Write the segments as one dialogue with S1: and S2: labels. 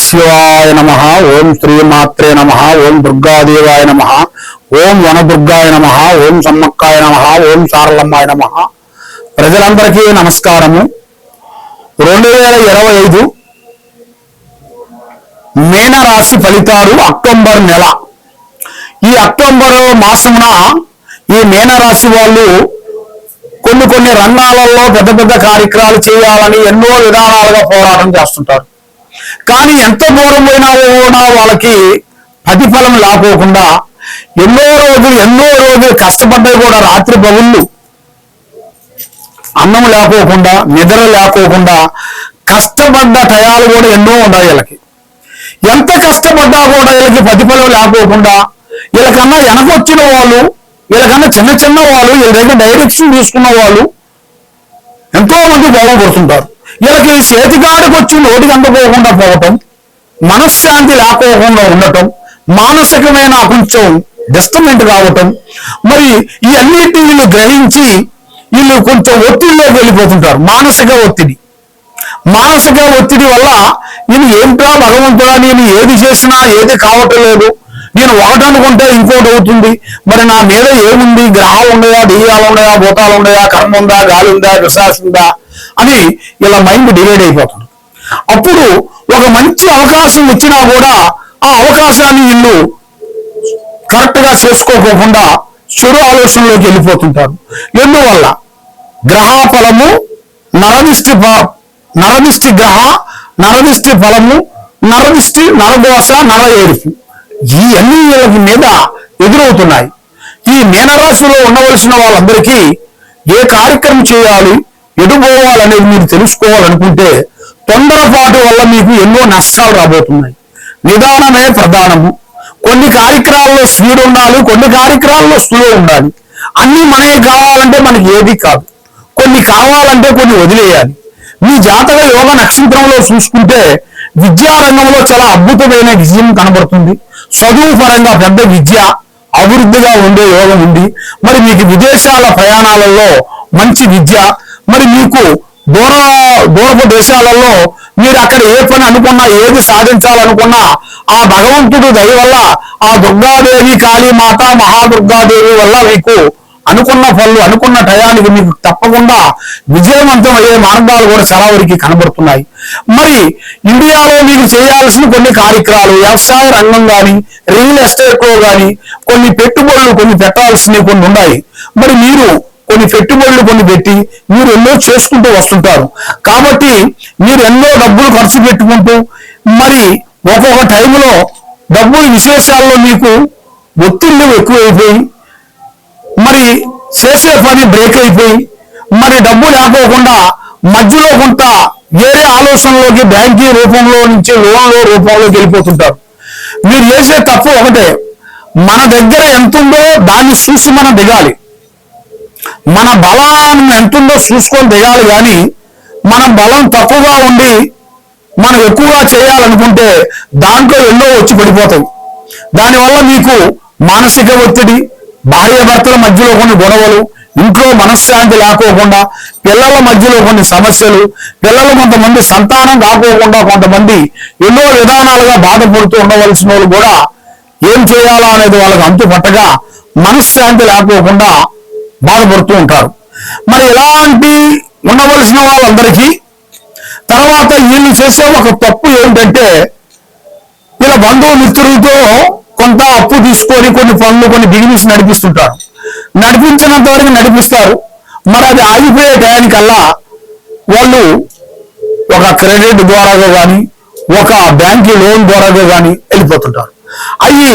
S1: శివాయ నమ. ఓం శ్రీమాత్రే నమ. ఓం దుర్గాదేవాయ నమ. ఓం వనదుర్గాయ నమ. ఓం సమ్మక్కాయ నమ. ఓం సారలమ్మాయ నమ. ప్రజలందరికీ నమస్కారము. 2025 మీనరాశి ఫలితాలు అక్టోబర్ నెల. ఈ అక్టోబర్ మాసమున ఈ మీనరాశి వాళ్ళు కొన్ని రంగాలలో పెద్ద పెద్ద కార్యక్రమాలు చేయాలని ఎన్నో విధానాలుగా పోరాటం చేస్తుంటారు. కానీ ఎంత దూరం పోయినా వాళ్ళకి ప్రతిఫలం లేకోకుండా ఎన్నో రోజులు కష్టపడ్డాయి కూడా. రాత్రి పగుళ్ళు అన్నం లేకోకుండా, నిద్ర లేకోకుండా కష్టపడ్డ టయాలు కూడా ఎన్నో ఉన్నాయి. వీళ్ళకి ఎంత కష్టపడ్డా కూడా వీళ్ళకి ప్రతిఫలం లేకోకుండా, వీళ్ళకన్నా వెనకొచ్చిన వాళ్ళు, వీళ్ళకన్నా చిన్న వాళ్ళు, వీళ్ళ దగ్గర డైరెక్షన్ తీసుకున్న వాళ్ళు ఎంతో మంది బాగుపడుతుంటారు. వీళ్ళకి చేతికాడికి వచ్చి నోటికి అందుకోకుండా పోవటం, మనశ్శాంతి లేకోకుండా ఉండటం, మానసికమైన కొంచెం డిస్టర్బెంట్ కావటం, మరి ఇవన్నిటిని వీళ్ళు గ్రహించి వీళ్ళు కొంచెం ఒత్తిడిలోకి వెళ్ళిపోతుంటారు. మానసిక ఒత్తిడి వల్ల నేను ఏంటో భగవంతుడా, నేను ఏది చేసినా ఏది కావటం లేదు, నేను ఒకటి అనుకుంటే ఇంకోటి అవుతుంది, మరి నా మీద ఏముంది, గ్రహాలు ఉన్నాయా, దెయ్యాలు ఉన్నాయా, భూతాలు ఉన్నాయా, కర్మ ఉందా, గాలి ఉందా, విశ్వాసం ఉందా అని ఇలా మైండ్ డివైడ్ అయిపోతుంది. అప్పుడు ఒక మంచి అవకాశం వచ్చినా కూడా ఆ అవకాశాన్ని వీళ్ళు కరెక్ట్ గా చేసుకోకుండా చెడు ఆలోచనలోకి వెళ్ళిపోతుంటారు. ఎందువల్ల గ్రహఫలము నరదిష్టి గ్రహ, నరదిష్టి ఫలము, నరదిష్టి, నరదోష, నర ఏడుపు ఇవన్నీ వీళ్ళకి మీద ఎదురవుతున్నాయి. ఈ మీనరాశిలో ఉండవలసిన వాళ్ళందరికీ ఏ కార్యక్రమం చేయాలి, ఎటు పోవాలనేది మీరు తెలుసుకోవాలనుకుంటే తొందరపాటు వల్ల మీకు ఎన్నో నష్టాలు రాబోతున్నాయి. నిదానమే ప్రధానము. కొన్ని కార్యక్రమాల్లో స్పీడ్ ఉండాలి, కొన్ని కార్యక్రమాల్లో స్లో ఉండాలి. అన్ని మనకి కావాలంటే మనకి ఏది కాదు. కొన్ని కావాలంటే కొన్ని వదిలేయాలి. మీ జాతక యోగ నక్షత్రంలో చూసుకుంటే విద్యారంగంలో చాలా అద్భుతమైన విజయం కనబడుతుంది. చదువు పరంగా పెద్ద విద్య అభివృద్ధిగా ఉండే యోగం ఉంది. మరి మీకు విదేశాల ప్రయాణాలలో మంచి విద్య, మరి మీకు దూరపు దేశాలలో మీరు అక్కడ ఏ పని అనుకున్నా, ఏది సాధించాలనుకున్నా ఆ భగవంతుడు దయ వల్ల, ఆ దుర్గాదేవి, కాళీమాత, మహాదుర్గాదేవి వల్ల మీకు అనుకున్న పనులు అనుకున్న టయానికి మీకు తప్పకుండా విజయవంతం అయ్యే మార్గాలు కూడా చాలా వరకు కనబడుతున్నాయి. మరి ఇండియాలో మీకు చేయాల్సిన కొన్ని కార్యక్రమాలు, వ్యవసాయ రంగం కానీ, రియల్ ఎస్టేట్ లో కానీ కొన్ని పెట్టుబడులు కొన్ని పెట్టాల్సినవి కొన్ని ఉన్నాయి. మరి మీరు కొన్ని పెట్టుబడులు కొన్ని పెట్టి మీరు ఎన్నో చేసుకుంటూ వస్తుంటారు. కాబట్టి మీరు ఎన్నో డబ్బులు ఖర్చు పెట్టుకుంటూ మరి ఒక్కొక్క టైంలో డబ్బులు విశేషాల్లో మీకు ఒత్తిళ్లు ఎక్కువైపోయి మరి చేసే పని బ్రేక్ అయిపోయి మరి డబ్బు లేకపోకుండా మధ్యలో కొంత వేరే ఆలోచనలోకి బ్యాంకింగ్ రూపంలో నుంచి లోన్ల రూపంలోకి వెళ్ళిపోతుంటారు. మీరు చేసే తప్పు ఒకటే, మన దగ్గర ఎంతుందో దాన్ని చూసి మనం దిగాలి. మన బలం ఎంతుందో చూసుకొని దిగాలి. కానీ మన బలం తక్కువగా ఉండి మనం ఎక్కువగా చేయాలనుకుంటే దాంట్లో ఎన్నో వచ్చి పడిపోతాయి. దానివల్ల మీకు మానసిక ఒత్తిడి, భార్యాభర్తల మధ్యలో కొన్ని గొడవలు, ఇంట్లో మనశ్శాంతి లేకోకుండా, పిల్లల మధ్యలో కొన్ని సమస్యలు, పిల్లలు కొంతమంది సంతానం కాకోకుండా కొంతమంది ఎన్నో విధానాలుగా బాధపడుతూ ఉండవలసిన వాళ్ళు కూడా ఏం చేయాలా అనేది వాళ్ళకి అంతు పట్టగా మనశ్శాంతి లేకోకుండా బాధపడుతూ ఉంటారు. మరి ఇలాంటి ఉండవలసిన వాళ్ళందరికీ తర్వాత వీళ్ళు చేసే ఒక తప్పు ఏంటంటే, వీళ్ళ బంధుమిత్రులతో కొంత అప్పు తీసుకొని కొన్ని పనులు కొన్ని బిజినెస్ నడిపిస్తుంటారు. నడిపించినంత వరకు నడిపిస్తారు. మరి అది ఆగిపోయే టయానికల్లా వాళ్ళు ఒక క్రెడిట్ ద్వారాగా కానీ, ఒక బ్యాంక్ లోన్ ద్వారాగా కానీ వెళ్ళిపోతుంటారు. అవి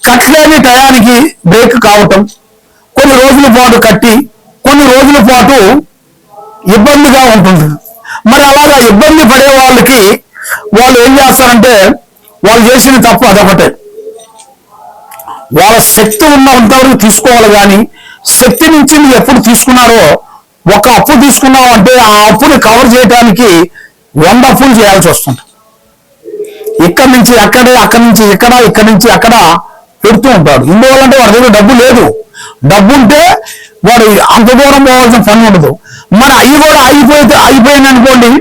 S1: కట్టలేని టయానికి బ్రేక్ కావటం, కొన్ని రోజుల పాటు కట్టి కొన్ని రోజుల పాటు ఇబ్బందిగా ఉంటుంది. మరి అలాగా ఇబ్బంది పడే వాళ్ళకి వాళ్ళు ఏం చేస్తారంటే, వాళ్ళు చేసిన తప్పు అదొకటే. వాళ్ళ శక్తి ఉన్నంతవరకు తీసుకోవాలి. కానీ శక్తి నుంచి మీరు ఎప్పుడు తీసుకున్నారో, ఒక అప్పు తీసుకున్నావు అంటే ఆ అప్పుని కవర్ చేయడానికి 100 అప్పులు చేయాల్సి వస్తుంది. ఇక్కడి నుంచి అక్కడే, అక్కడి నుంచి ఇక్కడ, ఇక్కడి నుంచి అక్కడ పెడుతూ ఉంటాడు. ఎందువల్లంటే వాడి దగ్గర డబ్బు లేదు. డబ్బు ఉంటే వాడు అంత దూరం పోవాల్సిన పని ఉండదు. మరి అవి కూడా అయిపోయింది అనుకోండి,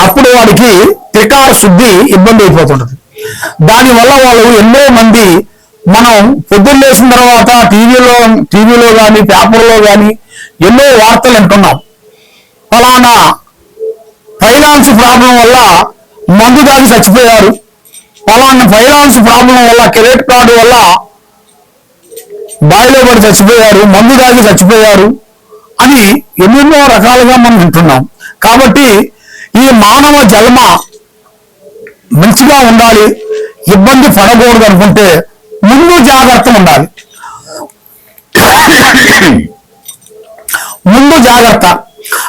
S1: అప్పుడు వాడికి త్రికార శుద్ధి ఇబ్బంది అయిపోతుంటది. దానివల్ల వాళ్ళు ఎన్నో మంది మనం పొద్దున్న లేచిన తర్వాత టీవీలో కానీ పేపర్లో కానీ ఎన్నో వార్తలు వింటున్నాం. ఫలానా ఫైనాన్స్ ప్రాబ్లం వల్ల మందు దాగి చచ్చిపోయారు, ఫలానా ఫైనాన్స్ ప్రాబ్లం వల్ల క్రెడిట్ కార్డు వల్ల బావిలో పడి చచ్చిపోయారు, మందు దాగి చచ్చిపోయారు అని ఎన్నెన్నో రకాలుగా మనం వింటున్నాం. కాబట్టి ఈ మానవ జన్మ మంచిగా ఉండాలి, ఇబ్బంది పడకూడదు అనుకుంటే ముందు జాగ్రత్త ఉండాలి. ముందు జాగ్రత్త,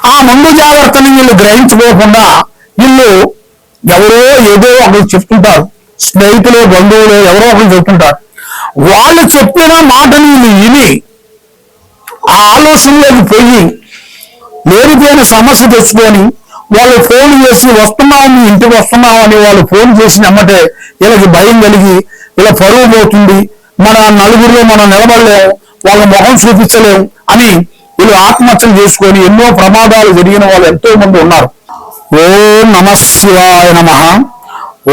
S1: ఆ ముందు జాగ్రత్తని వీళ్ళు గ్రహించుకోకుండా వీళ్ళు ఎవరో ఏదో ఒకరు చెప్తుంటారు, స్నేహితులు బంధువులు ఎవరో ఒకరు చెప్తుంటారు. వాళ్ళు చెప్పిన మాటని వీళ్ళు విని ఆ ఆలోచనలోకి పోయి లేనిపోయిన సమస్య తెచ్చుకొని వాళ్ళు ఫోన్ చేసి వస్తున్నాం ఇంటికి వస్తున్నాం అని వాళ్ళు ఫోన్ చేసిన అమ్మటే వీళ్ళకి భయం కలిగి ఇలా పరువు పోతుంది, మన నలుగురిలో మనం నిలబడలేము, వాళ్ళ ముఖం చూపించలేము అని వీళ్ళు ఆత్మహత్యలు చేసుకొని ఎన్నో ప్రమాదాలు జరిగిన వాళ్ళు ఎంతో మంది ఉన్నారు. ఓం నమ శివాయ నమ,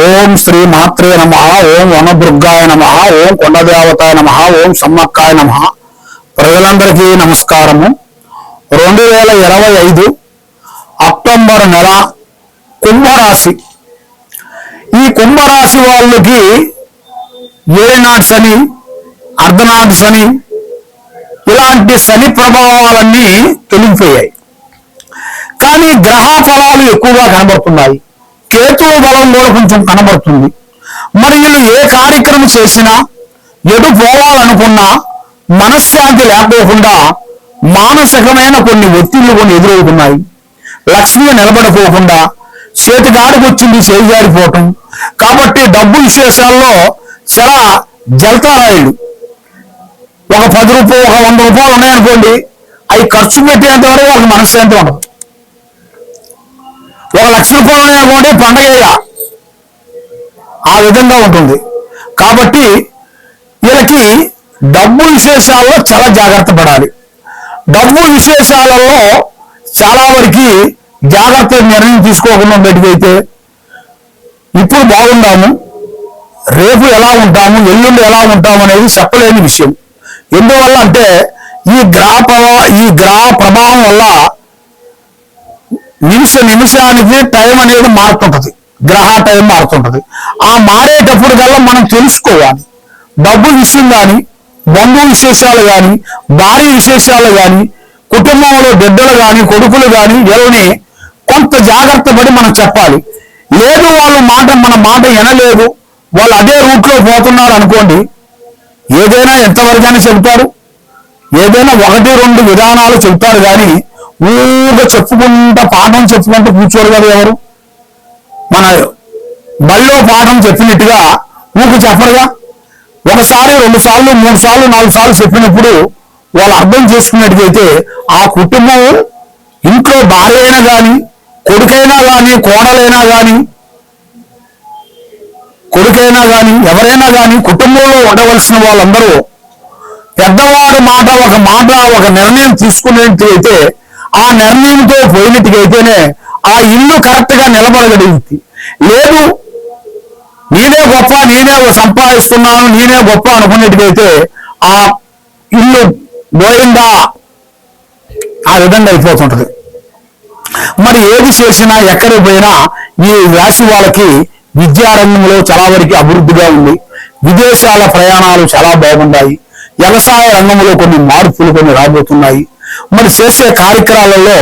S1: ఓం శ్రీ మాత్రే నమ, ఓం వనదుర్గాయ నమ, ఓం కొండదేవతాయ నమ, ఓం సమ్మక్కాయ నమ. ప్రజలందరికీ నమస్కారము. 2025 అక్టోబర్ నెల కుంభరాశి. ఈ కుంభరాశి వాళ్ళకి ఏనాటి శని, అర్ధనాటి శని ఇలాంటి శని ప్రభావాలన్నీ తొలగిపోయాయి. కానీ గ్రహ ఫలాలు ఎక్కువగా కనబడుతున్నాయి, కేతువు బలం కూడా కొంచెం కనబడుతుంది. మరి వీళ్ళు ఏ కార్యక్రమం చేసినా ఎటు పోవాలనుకున్నా మనశ్శాంతి లేకపోకుండా మానసికమైన కొన్ని ఒత్తిళ్లు కొన్ని ఎదురవుతున్నాయి. లక్ష్మి నిలబడిపోకుండా చేతిగాడికి వచ్చింది చేజారిపోవటం. కాబట్టి డబ్బు విశేషాల్లో చాలా జలతారాయుడు. ఒక 10 రూపాయలు ఒక 100 రూపాయలు ఉన్నాయనుకోండి, అవి ఖర్చు పెట్టేంత వరకు వాళ్ళకి మనశ్శాంతి ఉండదు. 1 లక్ష రూపాయలు ఉన్నాయనుకోండి, పండగ ఆ విధంగా ఉంటుంది. కాబట్టి వీళ్ళకి డబ్బు విశేషాల్లో చాలా జాగ్రత్త పడాలి. డబ్బు విశేషాలలో చాలా వరకు జాగ్రత్త నిర్ణయం తీసుకోకుండా బయటకైతే ఇప్పుడు బాగుంటాము, రేపు ఎలా ఉంటాము, ఎల్లుండి ఎలా ఉంటాము అనేది చెప్పలేని విషయం. ఎందువల్ల అంటే ఈ గ్రహ ప్రభావం వల్ల నిమిషానికి టైం అనేది మారుతుంటది, గ్రహ టైం మారుతుంటది. ఆ మారేటప్పుడు కల్లా మనం తెలుసుకోవాలి. డబ్బు విషయం కానీ, బంధువు విశేషాలు కానీ, భార్య విశేషాలు కానీ, కుటుంబంలో బిడ్డలు కానీ, కొడుకులు కానీ వీళ్ళని కొంత జాగ్రత్త పడి మనం చెప్పాలి. లేదు మన మాట వినలేదు, వాళ్ళు అదే రూట్లో పోతున్నారు అనుకోండి, ఏదైనా ఎంతవరకైనా చెబుతారు, ఏదైనా 1-2 విధానాలు చెబుతారు. కానీ ఊగా చెప్పుకుంటా పాఠం చెప్పుకుంటూ కూర్చోరు కదా ఎవరు. మన బళ్ళో పాఠం చెప్పినట్టుగా ఊకు చెప్పరుగా. 1 సారి 2 సార్లు 3 సార్లు 4 సార్లు చెప్పినప్పుడు వాళ్ళు అర్థం చేసుకున్నట్టుగైతే ఆ కుటుంబం ఇంట్లో భార్య అయినా కానీ, కొడుకైనా కానీ, కోడలైనా కానీ, ఎవరైనా కానీ కుటుంబంలో ఉండవలసిన వాళ్ళందరూ పెద్దవాడి మాట ఒక నిర్ణయం తీసుకునేట్టుగైతే, ఆ నిర్ణయంతో పోయినట్టుగైతేనే ఆ ఇల్లు కరెక్ట్ గా నిలబడగలిగింది. లేదు నేనే గొప్ప, నేనే సంపాదిస్తున్నాను, నేనే గొప్ప అనుకున్నట్టుగైతే ఆ ఇల్లు గోయిందా ఆ విధంగా అయిపోతుంటది. మరి ఏది చేసినా ఎక్కడికి పోయినా ఈ రాశి వాళ్ళకి విద్యారంగంలో చాలా వరకు అభివృద్ధిగా ఉంది. విదేశాల ప్రయాణాలు చాలా బాగున్నాయి. వ్యవసాయ రంగంలో కొన్ని మార్పులు కొన్ని రాబోతున్నాయి. మరి చేసే కార్యక్రమాలలో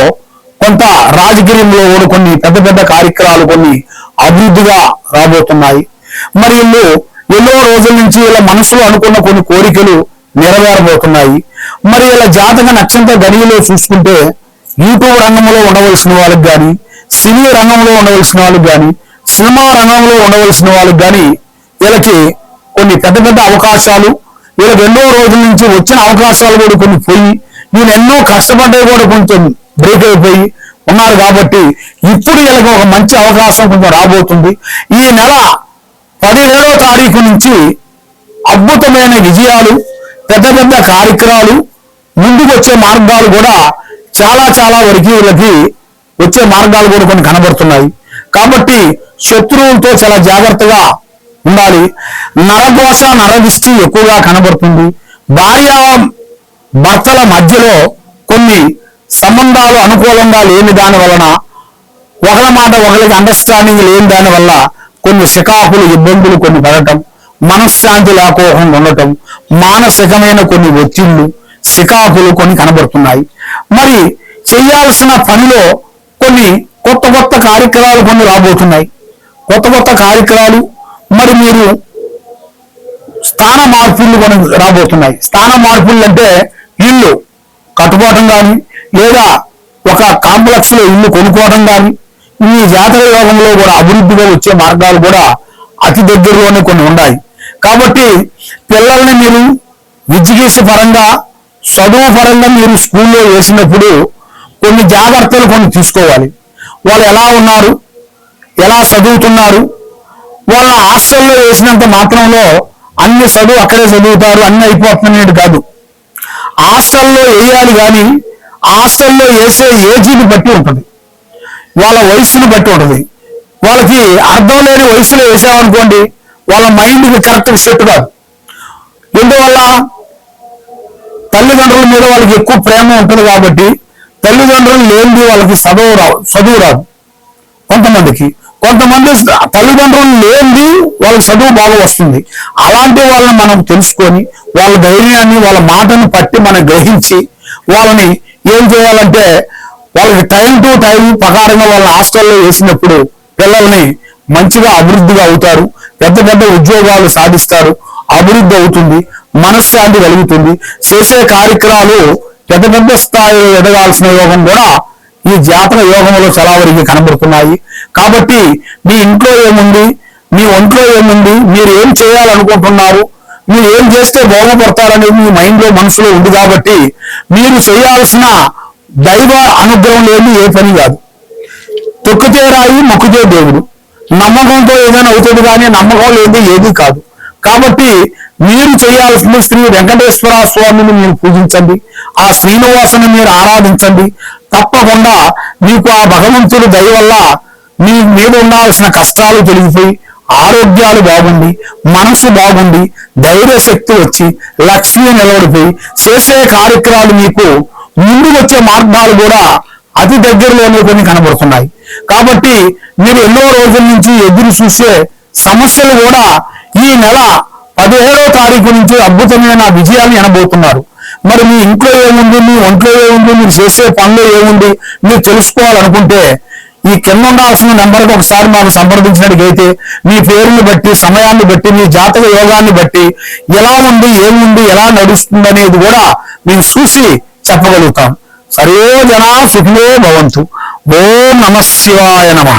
S1: కొంత రాజకీయంలో కూడా కొన్ని పెద్ద కార్యక్రమాలు కొన్ని అభివృద్ధిగా రాబోతున్నాయి. మరి వీళ్ళు ఎన్నో రోజుల నుంచి వీళ్ళ మనసులో అనుకున్న కొన్ని కోరికలు నెరవేరబోతున్నాయి. మరి వీళ్ళ జాతక నక్షత్ర గడిలో చూసుకుంటే యూట్యూబ్ రంగంలో ఉండవలసిన వాళ్ళకి కానీ, సినీ రంగంలో ఉండవలసిన వాళ్ళకి కానీ, సినిమా రంగంలో ఉండవలసిన వాళ్ళకి కానీ వీళ్ళకి కొన్ని పెద్ద అవకాశాలు, వీళ్ళకి ఎన్నో రోజుల నుంచి వచ్చిన అవకాశాలు కూడా కొన్ని పోయి, వీళ్ళు ఎన్నో కష్టపడ్డవి కూడా కొంచెం బ్రేక్ అయిపోయి ఉన్నారు. కాబట్టి ఇప్పుడు వీళ్ళకి ఒక మంచి అవకాశం కొంచెం రాబోతుంది. ఈ నెల 17వ తారీఖు నుంచి అద్భుతమైన విజయాలు, పెద్ద కార్యక్రమాలు, ముందుకు వచ్చే మార్గాలు కూడా చాలా వరకు వీళ్ళకి వచ్చే మార్గాలు కూడా కొన్ని కనబడుతున్నాయి. కాబట్టి శత్రువులతో చాలా జాగ్రత్తగా ఉండాలి. నరఘోష నరదిష్టి ఎక్కువగా కనబడుతుంది. భార్య భర్తల మధ్యలో కొన్ని సంబంధాలు అనుకూలంగా లేని దాని వలన, ఒకరి మాట ఒకరికి అండర్స్టాండింగ్ లేని దాని వల్ల కొన్ని చికాకులు ఇబ్బందులు కొన్ని పడటం, మనశ్శాంతి లేకోకుండా ఉండటం, మానసికమైన కొన్ని ఒత్తిళ్లు చికాకులు కొన్ని కనబడుతున్నాయి. మరి చేయాల్సిన పనిలో కొన్ని కొత్త కొత్త కార్యక్రమాలు కొన్ని రాబోతున్నాయి. కొత్త కొత్త కార్యక్రమాలు మరి మీరు స్థాన మార్పులు కొన్ని రాబోతున్నాయి. స్థాన మార్పులు అంటే ఇల్లు కట్టుకోవటం కానీ, లేదా ఒక కాంప్లెక్స్ లో ఇల్లు కొనుక్కోవడం కానీ, ఈ జాతక యోగంలో కూడా అభివృద్ధిగా వచ్చే మార్గాలు కూడా అతి దగ్గరలోనే కొన్ని ఉన్నాయి. కాబట్టి పిల్లల్ని మీరు విద్యకేసి పరంగా, చదువు పరంగా మీరు స్కూల్లో వేసినప్పుడు కొన్ని జాగ్రత్తలు కొన్ని తీసుకోవాలి. వాళ్ళు ఎలా ఉన్నారు, ఎలా చదువుతున్నారు, వాళ్ళ హాస్టల్లో వేసినంత మాత్రంలో అన్ని చదువు అక్కడే చదువుతారు, అన్ని అయిపోతున్నది కాదు. హాస్టల్లో వేయాలి, కానీ హాస్టల్లో వేసే ఏజీని బట్టి ఉంటుంది, వాళ్ళ వయసుని బట్టి ఉంటుంది. వాళ్ళకి అర్థం లేని వయసులో వేసామనుకోండి, వాళ్ళ మైండ్కి కరెక్ట్గా సెట్ కాదు. ఎందువల్ల తల్లిదండ్రుల మీద వాళ్ళకి ఎక్కువ ప్రేమ ఉంటుంది కాబట్టి తల్లిదండ్రులు లేనిది వాళ్ళకి చదువు రాదు. కొంతమంది తల్లిదండ్రులు లేనిది వాళ్ళకి చదువు బాగా వస్తుంది. అలాంటి వాళ్ళని మనం తెలుసుకొని వాళ్ళ ధైర్యాన్ని, వాళ్ళ మాటను పట్టి మనం గ్రహించి వాళ్ళని ఏం చేయాలంటే వాళ్ళకి టైం టు టైం ప్రకారంగా వాళ్ళ హాస్టల్లో వేసినప్పుడు పిల్లల్ని మంచిగా అభివృద్ధిగా అవుతారు, పెద్ద పెద్ద ఉద్యోగాలు సాధిస్తారు, అభివృద్ధి అవుతుంది, మనశ్శాంతి కలుగుతుంది. చేసే కార్యక్రమాలు పెద్ద పెద్ద స్థాయిలో ఎదగాల్సిన యోగం కూడా ఈ జాతక యోగంలో చాలా వరకు కనబడుతున్నాయి. కాబట్టి మీ ఇంట్లో ఏముంది, మీ ఒంట్లో ఏముంది, మీరు ఏం చేయాలనుకుంటున్నారు, మీరు ఏం చేస్తే బాగుపడతారనేది మీ మైండ్లో మనసులో ఉంది. కాబట్టి మీరు చేయాల్సిన దైవ అనుగ్రహం లేని ఏ పని కాదు. తొక్కితే రాయి మొక్కితే దేవుడు. నమ్మకంతో ఏదైనా అవుతుంది, కానీ నమ్మకం లేని ఏది కాదు. కాబట్టి మీరు చేయాల్సింది శ్రీ వెంకటేశ్వర స్వామిని మీరు పూజించండి, ఆ శ్రీనివాసుని మీరు ఆరాధించండి. తప్పకుండా మీకు ఆ భగవంతుడి దయ వల్ల మీ మీద ఉండాల్సిన కష్టాలు తొలగిపోయి, ఆరోగ్యాలు బాగుండి, మనసు బాగుండి, ధైర్య శక్తి వచ్చి, లక్ష్మి నిలబడిపోయి చేసే కార్యక్రమాలు మీకు ముందు వచ్చే మార్గాలు కూడా అతి దగ్గరలోనే కొన్ని కనబడుతున్నాయి. కాబట్టి మీరు ఎన్నో రోజుల నుంచి ఎదురు చూసే సమస్యలు కూడా ఈ నెల 17వ తారీఖు నుంచి అద్భుతమైన విజయాన్ని ఎనబోతున్నారు. మరి మీ ఇంట్లో ఏముంది, మీ ఒంట్లో ఏముంది, మీరు చేసే పనులు ఏముంది మీరు తెలుసుకోవాలనుకుంటే ఈ కింద ఉండాల్సిన నెంబర్కి ఒకసారి మాకు సంప్రదించినట్టుగైతే మీ పేరుని బట్టి, సమయాన్ని బట్టి, మీ జాతక యోగాన్ని బట్టి ఎలా ఉంది, ఏముంది, ఎలా నడుస్తుంది అనేది కూడా మేము చూసి చెప్పగలుగుతాం. సర్వే జనా సుఖినో భవంతు. ఓం నమః శివాయ నమః.